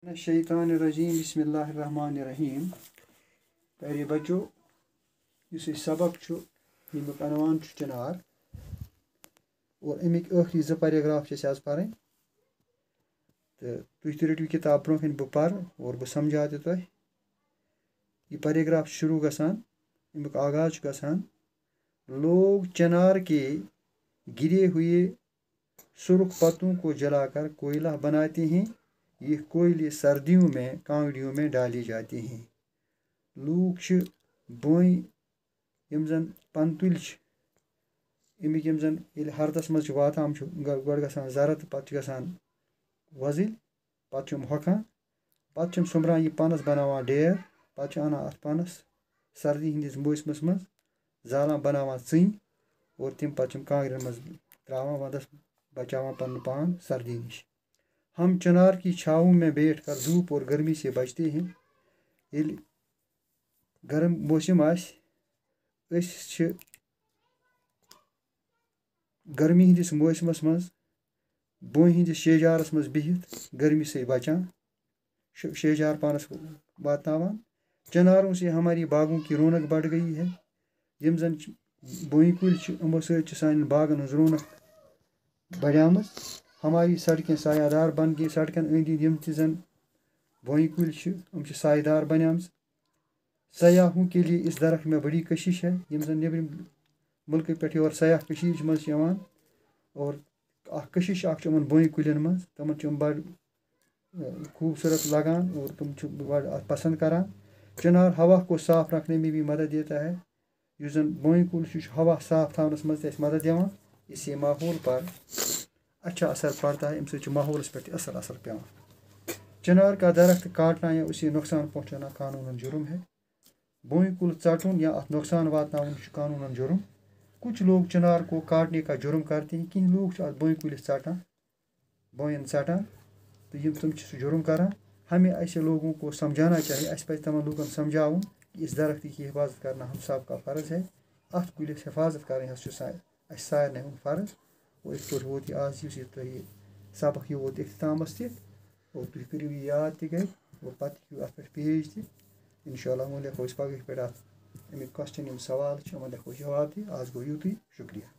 शैतानिर्रजीम बिस्मिल्लाहिर्रहमानिर्रहीम। प्यारे बच्चों, इस सबक यमुक अनवान चिनार और अमिक आखिरी जो पैराग्राफ आज पढ़ तो तुम रटो किताब ब्रोह बह पर और बह समझा तुम यह पैराग्राफ शुरू गसान अमुक आगाज गसान। लोग चिनार के गिरे हुए सुर्ख पत्तों को जलाकर कोयला बनाते हैं। ये कोयले सर्दियों में कांगड़ियों में डाले जाते हैं। लूक बोई यम जन पंतुल अमिक यम जन हरदस मज वातान गो गसान जरद पत् गसान वजिल पत् हॉकान पत् सुमरान यह पनस बनावान डेर पत् अना अत पनस सर्दी हंदिस मौसमस मज जालान बनावान चिन और तम पत् कांगड़ियन मज त्रावान वंदस बचावान पन पान सर्दी नश। हम चिनार की छाँव में बैठकर धूप और गर्मी से बचते हैं। यदि गर्म मौसम आए गर्मी हंदिस मौसमस मज बोई हंदिस शेजारस मज बिहित गर्मी से बचान शेजार पानस वातावान। चिनारों से हमारी बागों की रौनक बढ़ गई है। यम जन बोई कुल यमो सान बागन हज रौनक बढ़ाम। हमारी सड़कें सायादार बन गई। सड़कन अंद यम तन बोई कुल सायेदार बनियाम। सयाहों के लिए इस दरख्त में बड़ी कशिश है। यम जन नेबरिम मुल्क पे और सयाह कशीज मज और कशिश बोई कुलन मज तमन बड़ खूबसूरत लगान और तुम बड़ पसंद करान। चिनार हवा को साफ रखने में भी मदद देता है। युस जन बोई कुल हवा साफ थानस मज मदद दिवान। इससे माहौल पर अच्छा असर पड़ता है। अम माहौल पे असल असर पेवान। चिनार का दरख्त काटना या उसे नुकसान पहुँचाना कानूनन जुर्म है। बोई कुल षटन या अत नुकसान वातनावन कानूनन जुर्म। कुछ लोग चिनार को काटने का जुर्म करते हैं। किन लोग बोई कुलिस षटान बोयन षटान तो तुम जुर्म करान। हमें ऐसे लोगों को समझाना चाहिए। अस पे तमाम लोगन समझावन कि इस दरख्त की हिफाजत करना हम सब का फ़र्ज़ है। अत कुलिस हिफाजत कर सारे फ़र्ज़। और इस पे वोत आज तुम सबक यह वोत इख्तितामस और तुम करो यह याद तक और पे अत पे पेज इंशाअल्लाह वो लिखो पगह पे अमिक क्वेश्चन सवाल लिखो जवाब आज गो युतुई शुक्रिया।